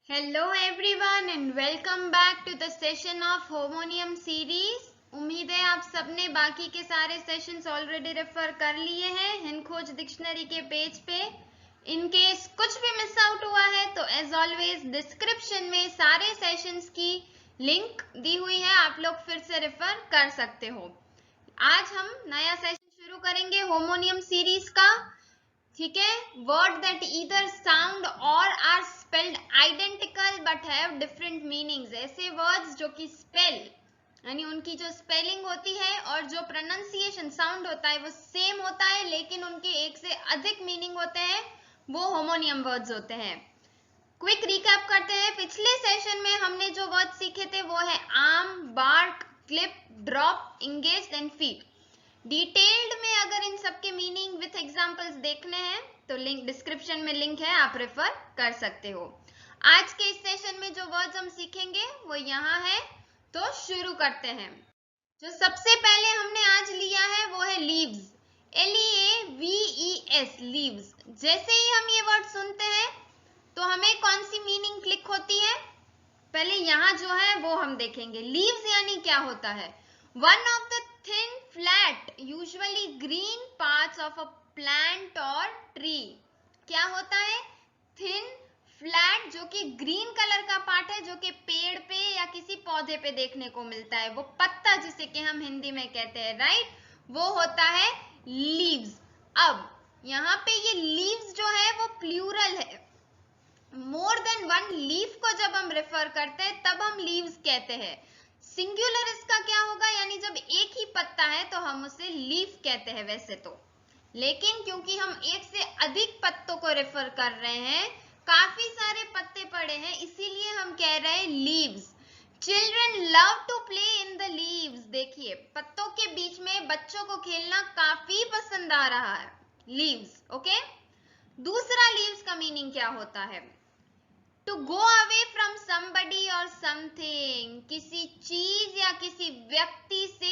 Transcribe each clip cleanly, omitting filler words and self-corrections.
Hello everyone and welcome back to the session of Homonium series। उम्मीद है आप सबने बाकी के सारे सेशंस ऑलरेडी रेफर कर लिए हैं हिंद खोज डिक्शनरी के पेज पे। इन केस कुछ भी मिस आउट हुआ है तो एज ऑलवेज डिस्क्रिप्शन में सारे सेशंस की लिंक दी हुई है, आप लोग फिर से रेफर कर सकते हो। आज हम नया सेशन शुरू करेंगे होमोनियम सीरीज का, ठीक है। वर्ड दैट ईदर साउंड और are spelled identical but have different meanings. ऐसे वर्ड्स जो कि स्पेल यानी उनकी जो स्पेलिंग होती है और जो प्रोनाउंसिएशन साउंड होता है वो सेम होता है, लेकिन उनके एक से अधिक मीनिंग होते हैं, वो होमोनियम वर्ड्स होते हैं। क्विक रिकैप करते हैं। पिछले सेशन में हमने जो वर्ड सीखे थे वो है arm, bark, clip, drop, engage and feet. Detailed में अगर इन सब के मीनिंग विथ एग्जांपल्स देखने हैं तो लिंक डिस्क्रिप्शन में लिंक है, आप रेफर कर सकते हो। आज के इस सेशन में जो वर्ड्स हम सीखेंगे वो यहाँ है, तो शुरू करते हैं। जो सबसे पहले हमने आज लिया है वो है लीव्स, LEAVES, लीव्स। जैसे ही हम ये वर्ड सुनते हैं तो हमें कौन सी मीनिंग क्लिक होती है, पहले यहाँ जो है वो हम देखेंगे। लीव्स यानी क्या होता है? One of the thin, flat, usually green parts of a plant or tree। क्या होता है? thin, flat, जो कि ग्रीन कलर का पार्ट है, जो कि पेड़ पे या किसी पौधे पे देखने को मिलता है, वो पत्ता जिसे कि हम हिंदी में कहते हैं, राइट, वो होता है लीव्स। अब यहाँ पे ये लीव्स जो है वो प्लूरल है। मोर देन वन लीफ को जब हम रेफर करते हैं तब हम लीव्स कहते हैं। सिंगुलर इसका क्या होगा, यानी जब एक ही पत्ता है तो हम उसे लीफ कहते हैं वैसे तो, लेकिन क्योंकि हम एक से अधिक पत्तों को रेफर कर रहे हैं, काफी सारे पत्ते पड़े हैं, इसीलिए हम कह रहे हैं leaves. Children love to play in the leaves. देखिए, पत्तों के बीच में बच्चों को खेलना काफी पसंद आ रहा है, लीव्स। ओके, दूसरा लीव्स का मीनिंग क्या होता है? To go away from somebody और समथिंग, किसी चीज या किसी व्यक्ति से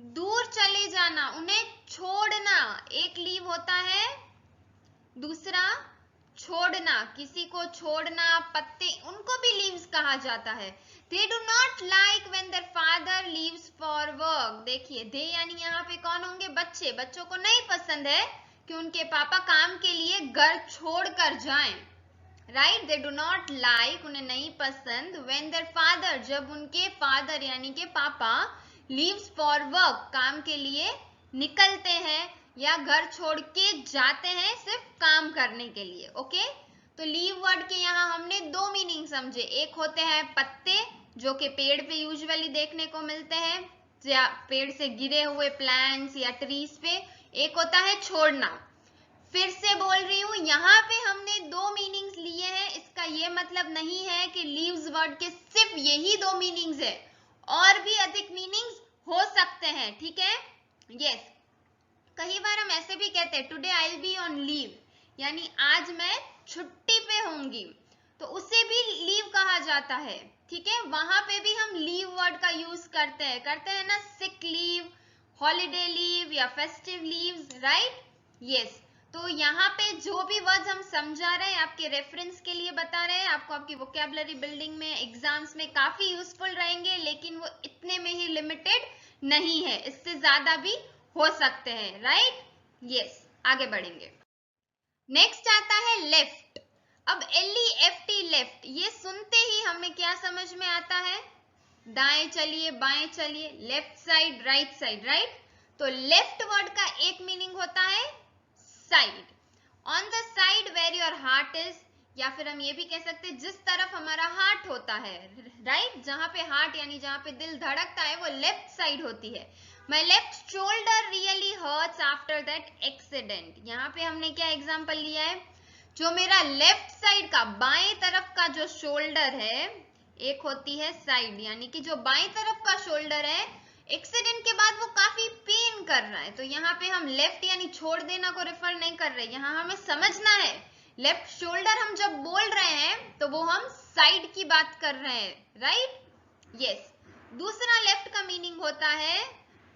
दूर चले जाना, उन्हें छोड़ना, एक लीव होता है। दूसरा छोड़ना, किसी को छोड़ना, पत्ते, उनको भी लीव्स कहा जाता है। They do not like when their father leaves for work. देखिए, दे यानी यहाँ पे कौन होंगे? बच्चे। बच्चों को नहीं पसंद है कि उनके पापा काम के लिए घर छोड़कर जाएं, right. They do not like, उन्हें नहीं पसंद, व्हेन देयर फादर, जब उनके फादर यानी के पापा, लीव्स फॉर वर्क, काम के लिए निकलते हैं या घर छोड़ के जाते हैं सिर्फ काम करने के लिए। ओके, तो लीव वर्ड के यहाँ हमने दो मीनिंग समझे। एक होते हैं पत्ते जो कि पेड़ पे यूजुअली देखने को मिलते हैं, या पेड़ से गिरे हुए प्लांट्स या ट्रीज पे। एक होता है छोड़ना। फिर से बोल रही हूँ, यहाँ पे हमने दो मीनिंग्स लिए हैं। इसका ये मतलब नहीं है कि लीव्स वर्ड के सिर्फ यही दो मीनिंग्स है, और भी अधिक मीनिंग्स हो सकते हैं, ठीक है। यस, कई बार हम ऐसे भी कहते हैं today I will be on leave, यानी आज मैं छुट्टी पे होंगी, तो उसे भी लीव कहा जाता है, ठीक है। वहां पे भी हम लीव वर्ड का यूज करते हैं ना, सिक लीव, हॉलीडे लीव या फेस्टिव लीव्स, राइट। यस, तो यहाँ पे जो भी वर्ड्स हम समझा रहे हैं आपके रेफरेंस के लिए बता रहे हैं, आपको आपकी वोकैबुलरी बिल्डिंग में, एग्जाम्स में काफी यूजफुल रहेंगे, लेकिन वो इतने में ही लिमिटेड नहीं है, इससे ज्यादा भी हो सकते हैं, राइट। यस, आगे बढ़ेंगे। नेक्स्ट आता है लेफ्ट। अब LEFT, लेफ्ट, ये सुनते ही हमें क्या समझ में आता है? दाएं चलिए, बाएं चलिए, left side, right side, right. तो लेफ्ट वर्ड का एक मीनिंग होता है side, on the side where your heart is, या फिर हम ये भी कह सकते हैं जिस तरफ हमारा हार्ट होता है, राइट। जहां पे हार्ट यानी जहां पे दिल धड़कता है वो लेफ्ट साइड होती है। My left shoulder really hurts after that accident. यहाँ पे हमने क्या एग्जाम्पल लिया है? जो मेरा लेफ्ट साइड का, बाएं तरफ का जो शोल्डर है, एक होती है साइड, यानी कि जो बाएं तरफ का शोल्डर है, एक्सीडेंट के बाद वो काफी पेन कर रहा है, तो यहाँ पे हम लेफ्ट यानी छोड़ देना को रेफर नहीं कर रहे, यहाँ हमें समझना है लेफ्ट शोल्डर हम जब बोल रहे हैं तो वो हम साइड की बात कर रहे हैं, राइट। यस, दूसरा लेफ्ट का मीनिंग होता है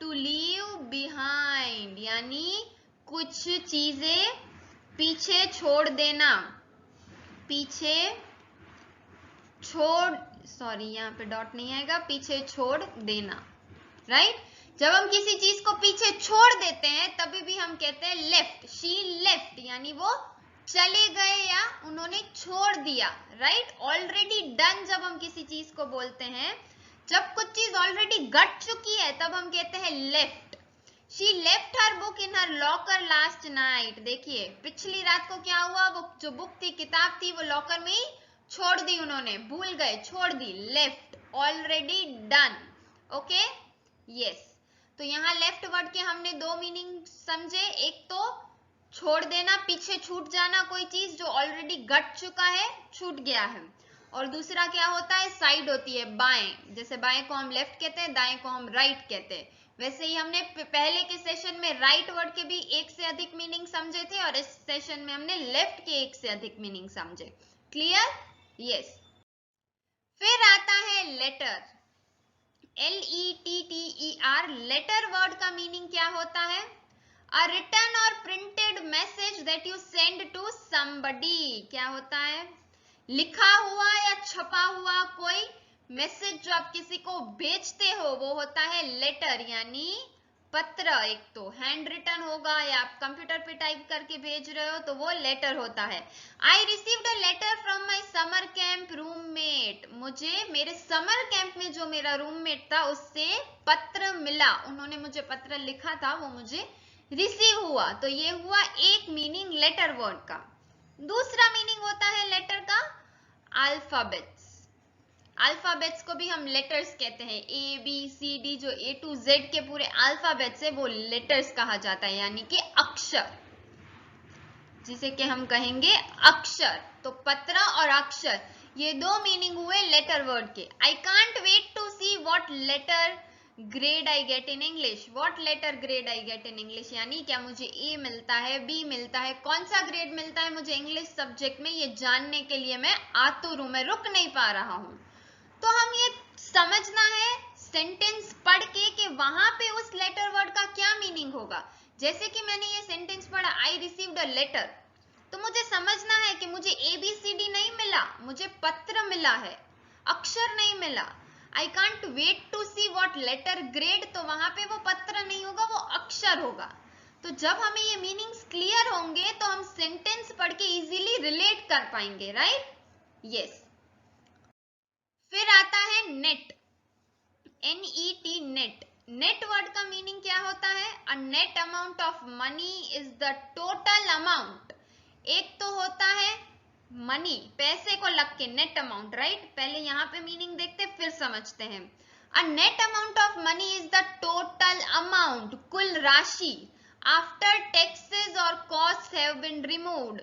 टू लीव बिहाइंड, यानी कुछ चीजें पीछे छोड़ देना, पीछे छोड़, सॉरी यहाँ पे डॉट नहीं आएगा, पीछे छोड़ देना, राइट। जब हम किसी चीज को पीछे छोड़ देते हैं तभी भी हम कहते हैं लेफ्ट, शी लेफ्ट, यानी वो चले गए या उन्होंने छोड़ दिया, राइट। ऑलरेडी डन जब हम किसी चीज को बोलते हैं, जब कुछ चीज ऑलरेडी घट चुकी है तब हम कहते हैं left. She left her book in her locker last night. देखिए पिछली रात को क्या हुआ, वो जो बुक थी, किताब थी, वो लॉकर में ही छोड़ दी उन्होंने, भूल गए, छोड़ दी, left, already done, okay, yes. तो यहाँ लेफ्ट वर्ड के हमने दो मीनिंग समझे, एक तो छोड़ देना, पीछे छूट जाना, कोई चीज जो ऑलरेडी घट चुका है, छूट गया है, और दूसरा क्या होता है, साइड होती है, बाएं, जैसे बाएं को हम लेफ्ट कहते हैं, दाएं को हम राइट कहते हैं। वैसे ही हमने पहले के सेशन में राइट वर्ड के भी एक से अधिक मीनिंग समझे थे, और इस सेशन में हमने लेफ्ट के एक से अधिक मीनिंग समझे। Clear, yes. फिर आता है लेटर, LETTER। लेटर वर्ड का मीनिंग क्या होता है, A written or printed message that you send to somebody। क्या होता है, लिखा हुआ या छपा हुआ कोई मैसेज जो आप किसी को भेजते हो, वो होता है लेटर, यानी पत्र। एक तो हैंड रिटन होगा या आप कंप्यूटर पे टाइप करके भेज रहे हो तो वो लेटर होता है। I received a letter from my summer camp roommate. मुझे मेरे समर कैंप में जो मेरा रूममेट था उससे पत्र मिला, उन्होंने मुझे पत्र लिखा था, वो मुझे रिसीव हुआ। तो ये हुआ एक मीनिंग लेटर वर्ड का। दूसरा मीनिंग होता है लेटर का अल्फाबेट्स। अल्फाबेट्स को भी हम लेटर्स कहते हैं, ABCD, जो A to Z के पूरे अल्फाबेट्स है वो लेटर्स कहा जाता है, यानी कि अक्षर, जिसे कि हम कहेंगे अक्षर। तो पत्र और अक्षर, ये दो मीनिंग हुए लेटर वर्ड के। I can't wait to see what letter grade I get in English. What letter grade I get in English, यानी क्या मुझे A मिलता है, B मिलता है, कौन सा ग्रेड मिलता है मुझे इंग्लिश सब्जेक्ट में, ये जानने के लिए मैं आतुर हूं, मैं रुक नहीं पा रहा हूं। तो हम ये समझना है सेंटेंस पढ़ के कि वहां पे उस लेटर वर्ड का क्या मीनिंग होगा। जैसे कि मैंने ये सेंटेंस पढ़ा, आई रिसीव्ड अ लेटर, तो मुझे समझना है कि मुझे ABCD नहीं मिला, मुझे पत्र मिला है, अक्षर नहीं मिला। I can't wait to see what letter grade, तो वहां पे वो पत्र नहीं होगा, वो अक्षर होगा। तो जब हमें ये मीनिंग्स क्लियर होंगे तो हम सेंटेंस पढ़ के इजीली रिलेट कर पाएंगे, राइट, यस। फिर आता है net, NET, net. Net word का मीनिंग क्या होता है, a net amount of money is the total amount. एक तो होता है मनी, पैसे को लग के नेट अमाउंट, राइट। पहले यहाँ पे मीनिंग देखते फिर समझते हैं। A net amount of money is the total amount, कुल राशि, आफ्टर टैक्सेस और cost have been removed,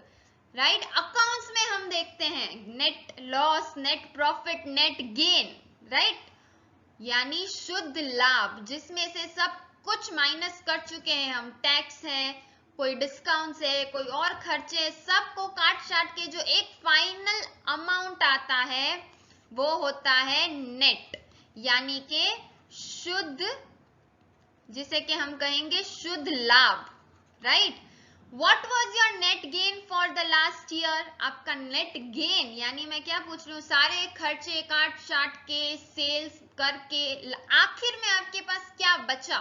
right. Accounts में हम देखते हैं net loss, net profit, net gain, right, यानी शुद्ध लाभ, जिसमें से सब कुछ माइनस कर चुके हैं हम, टैक्स है, कोई डिस्काउंट है, कोई और खर्चे, सबको काट छाट के जो एक फाइनल अमाउंट आता है वो होता है नेट, यानी कि शुद्ध, जिसे कि हम कहेंगे शुद्ध लाभ, right. What was your net gain for the last year? आपका नेट गेन, यानी मैं क्या पूछ रही हूँ, सारे खर्चे काट छाट के, सेल्स करके आखिर में आपके पास क्या बचा,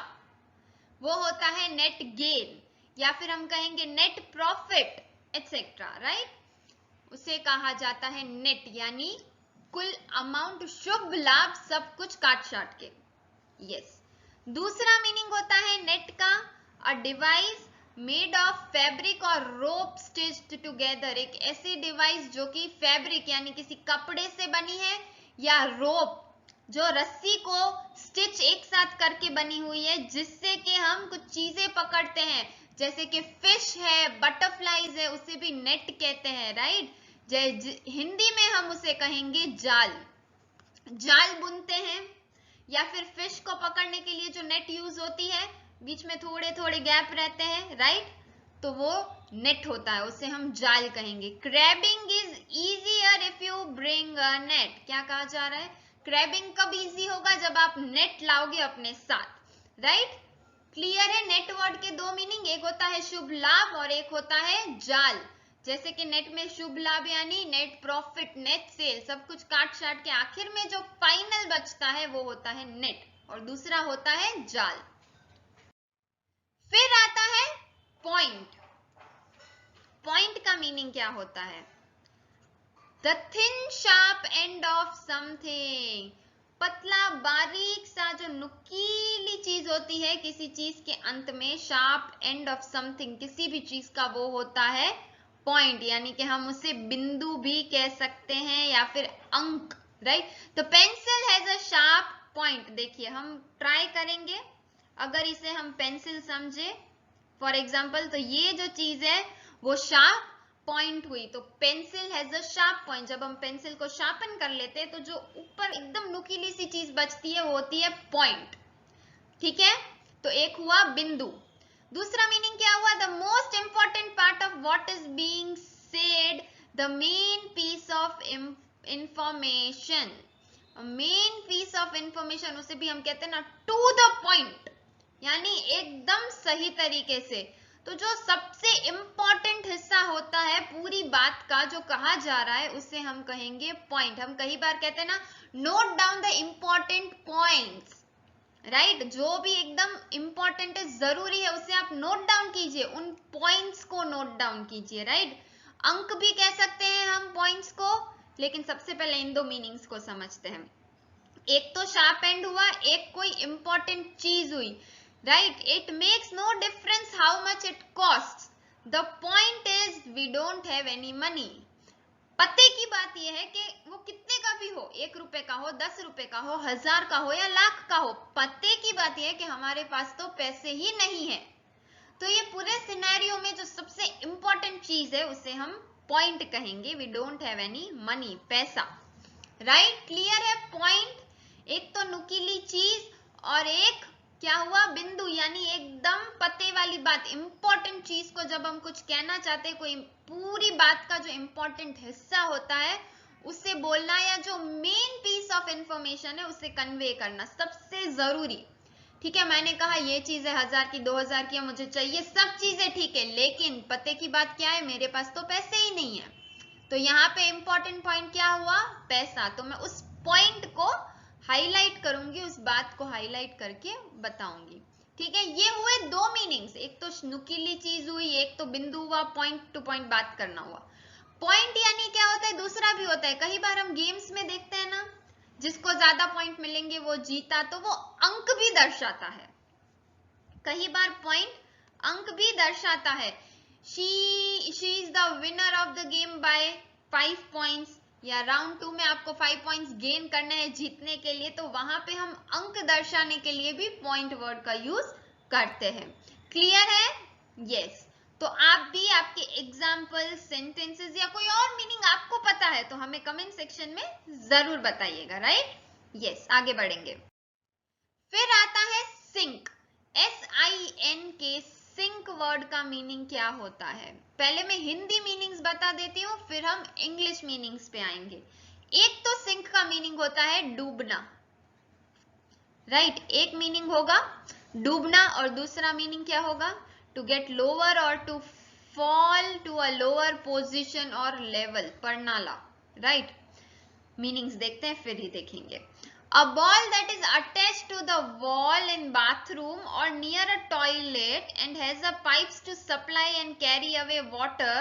वो होता है नेट गेन, या फिर हम कहेंगे नेट प्रॉफिट एक्सेट्रा, राइट। उसे कहा जाता है नेट, यानी कुल अमाउंट, शुभ लाभ, सब कुछ काट छाट के, यस। दूसरा मीनिंग होता है नेट का a device made of fabric और रोप स्टिच्ड टुगेदर। एक ऐसी डिवाइस जो कि फैब्रिक यानी किसी कपड़े से बनी है, या रोप जो रस्सी को स्टिच एक साथ करके बनी हुई है, जिससे कि हम कुछ चीजें पकड़ते हैं, जैसे कि फिश है, बटरफ्लाईज है, उसे भी नेट कहते हैं, राइट। हिंदी में हम उसे कहेंगे जाल। जाल बुनते हैं, या फिर फिश को पकड़ने के लिए जो नेट यूज होती है, बीच में थोड़े थोड़े गैप रहते हैं, राइट, तो वो नेट होता है, उसे हम जाल कहेंगे। Crabbing is easier if you bring a net. क्या कहा जा रहा है, क्रैबिंग कब इजी होगा, जब आप नेट लाओगे अपने साथ, राइट। क्लियर है, नेट वर्ड के दो मीनिंग, एक होता है शुभ लाभ और एक होता है जाल। जैसे कि नेट में शुभ लाभ यानी नेट प्रॉफिट, नेट सेल, सब कुछ काट छाट के आखिर में जो फाइनल बचता है वो होता है नेट, और दूसरा होता है जाल। फिर आता है पॉइंट। पॉइंट का मीनिंग क्या होता है? The thin sharp end of something, पतला बारीक सा जो नुकीली चीज होती है किसी चीज के अंत में, शार्प एंड ऑफ समथिंग किसी भी चीज का, वो होता है पॉइंट, यानी कि हम उसे बिंदु भी कह सकते हैं या फिर अंक, राइट। तो pencil has a sharp point. देखिए हम ट्राई करेंगे, अगर इसे हम पेंसिल समझे फॉर एग्जाम्पल, तो ये जो चीज है वो शार्प पॉइंट हुई, तो pencil has a sharp point. जब हम पेंसिल को शार्पन कर लेते हैं तो जो ऊपर एकदम नुकीली सी चीज बचती है वो होती है पॉइंट, ठीक है। तो एक हुआ बिंदु। दूसरा मीनिंग क्या हुआ? The most important part of what is being said, the main piece of information. Main piece of information, उसे भी हम कहते हैं ना टू द पॉइंट, यानी एकदम सही तरीके से। तो जो सबसे इंपॉर्टेंट हिस्सा होता है पूरी बात का जो कहा जा रहा है उसे हम कहेंगे पॉइंट। हम कई बार कहते हैं ना note down the important points, right. जो भी एकदम इंपॉर्टेंट है, जरूरी है, उसे आप नोट डाउन कीजिए, उन पॉइंट्स को नोट डाउन कीजिए, राइट। अंक भी कह सकते हैं हम पॉइंट्स को, लेकिन सबसे पहले इन दो मीनिंग्स को समझते हैं। एक तो शार्प एंड हुआ, एक कोई इंपॉर्टेंट चीज हुई, right. It makes no difference how much it cost, the point is we don't have any money. पते की बात यह है कि वो कितने का भी हो, 1 रुपए का हो, 10 रुपए का हो, 1000 का हो या लाख का हो, पते की बात यह है कि हमारे पास तो पैसे ही नहीं है। तो ये पूरे सिनेरियो में जो सबसे इंपॉर्टेंट चीज है उसे हम पॉइंट कहेंगे, we don't have any money, पैसा, राइट। क्लियर है? पॉइंट एक तो नुकीली चीज और एक क्या हुआ बिंदु, यानी एकदम पते वाली बात, इंपॉर्टेंट चीज को जब हम कुछ कहना चाहते हैं, कोई पूरी बात का जो इंपॉर्टेंट हिस्सा होता है उसे बोलना, या जो मेन पीस ऑफ इंफॉर्मेशन है उसे कन्वे करना, सबसे जरूरी, ठीक है। मैंने कहा ये चीज है 1000 की, 2000 की, मुझे चाहिए, सब चीजें ठीक है, लेकिन पते की बात क्या है, मेरे पास तो पैसे ही नहीं है। तो यहाँ पे इंपॉर्टेंट पॉइंट क्या हुआ? पैसा। तो मैं उस पॉइंट को हाईलाइट करूंगी, उस बात को हाईलाइट करके बताऊंगी, ठीक है। ये हुए दो मीनिंग्स, एक तो नुकीली चीज हुई, एक तो बिंदु हुआ, पॉइंट टू पॉइंट बात करना हुआ। पॉइंट यानी क्या होता है? दूसरा भी होता है, कई बार हम गेम्स में देखते हैं ना, जिसको ज्यादा पॉइंट मिलेंगे वो जीता, तो वो अंक भी दर्शाता है। कई बार पॉइंट अंक भी दर्शाता है। She is the winner of the game by 5 points, या राउंड 2 में आपको 5 पॉइंट्स गेन करना है जीतने के लिए, तो वहां पे हम अंक दर्शाने के लिए भी पॉइंट वर्ड का यूज करते हैं। क्लियर है? यस। तो आप भी आपके एग्जाम्पल, सेंटेंसेस या कोई और मीनिंग आपको पता है तो हमें कमेंट सेक्शन में जरूर बताइएगा, राइट। यस, आगे बढ़ेंगे। फिर आता है सिंक, SINK। सिंक वर्ड का मीनिंग क्या होता है? पहले मैं हिंदी मीनिंग्स बता देती हूँ, फिर हम इंग्लिश मीनिंग्स पे आएंगे। एक तो सिंक का मीनिंग होता है डूबना, राइट। एक मीनिंग होगा डूबना और दूसरा मीनिंग क्या होगा? टू गेट लोअर और to fall to a lower position और लेवल, परनाला, राइट। मीनिंग्स देखते हैं फिर ही देखेंगे। A ball that is attached to the wall in bathroom or near a toilet and has a pipes to supply and carry away water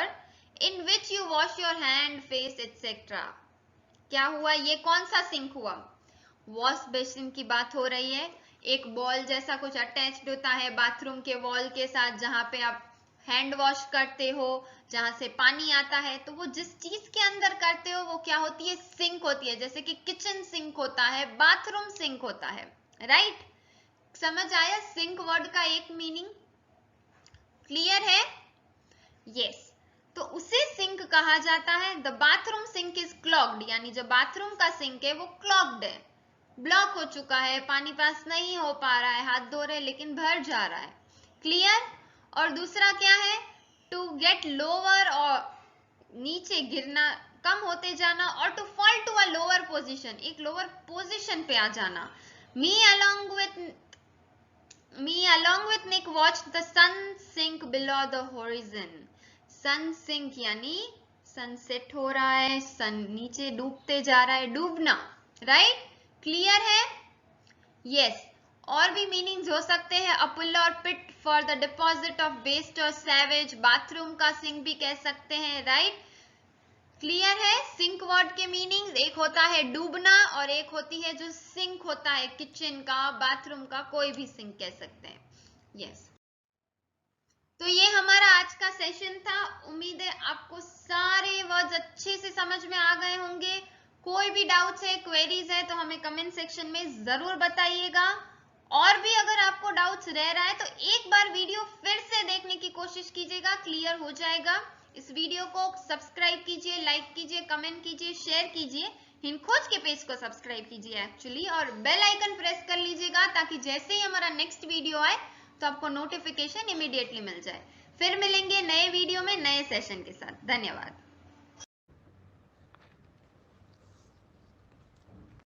in which you wash your hand, face, etc. क्या हुआ? ये कौन सा sink हुआ? Wash basin की बात हो रही है। एक बॉल जैसा कुछ अटैच्ड होता है बाथरूम के वॉल के साथ, जहां पे आप हैंड वॉश करते हो, जहां से पानी आता है, तो वो जिस चीज के अंदर करते हो वो क्या होती है? सिंक होती है। जैसे कि किचन सिंक होता है, बाथरूम सिंक होता है, राइट। समझ आया सिंक वर्ड का एक मीनिंग? क्लियर है? यस। तो उसे सिंक कहा जाता है। The bathroom sink is clogged, यानी जो बाथरूम का सिंक है वो क्लॉग्ड है, ब्लॉक हो चुका है, पानी पास नहीं हो पा रहा है, हाथ धो रहे लेकिन भर जा रहा है। क्लियर? और दूसरा क्या है? टू गेट लोअर, और नीचे गिरना, कम होते जाना, और to fall to a lower position, एक लोअर पोजीशन पे आ जाना। Me along with Nick watched the sun sink below the horizon. Sun sink यानी सनसेट हो रहा है, सन नीचे डूबते जा रहा है, डूबना, राइट? क्लियर है? यस। और भी मीनिंग्स हो सकते हैं, a pool or pit for the deposit of waste or sewage, bathroom का सिंक भी कह सकते हैं, राइट? क्लियर है? सिंक वर्ड के मीनिंग्स, एक होता है डूबना और एक होती है जो सिंक होता है किचन का, बाथरूम का, कोई भी सिंक कह सकते हैं। यस। तो ये हमारा आज का सेशन था। उम्मीद है आपको सारे वर्ड्स अच्छे से समझ में आ गए होंगे। कोई भी डाउट्स है, क्वेरीज है तो हमें कमेंट सेक्शन में जरूर बताइएगा। और भी अगर आपको डाउट्स रह रहा है तो एक बार वीडियो फिर से देखने की कोशिश कीजिएगा, क्लियर हो जाएगा। इस वीडियो को सब्सक्राइब कीजिए, लाइक कीजिए, कमेंट कीजिए, शेयर कीजिए। हिंद खोज के पेज को सब्सक्राइब कीजिए एक्चुअली, और बेल आइकन प्रेस कर लीजिएगा ताकि जैसे ही हमारा नेक्स्ट वीडियो आए तो आपको नोटिफिकेशन इमीडिएटली मिल जाए। फिर मिलेंगे नए वीडियो में नए सेशन के साथ। धन्यवाद।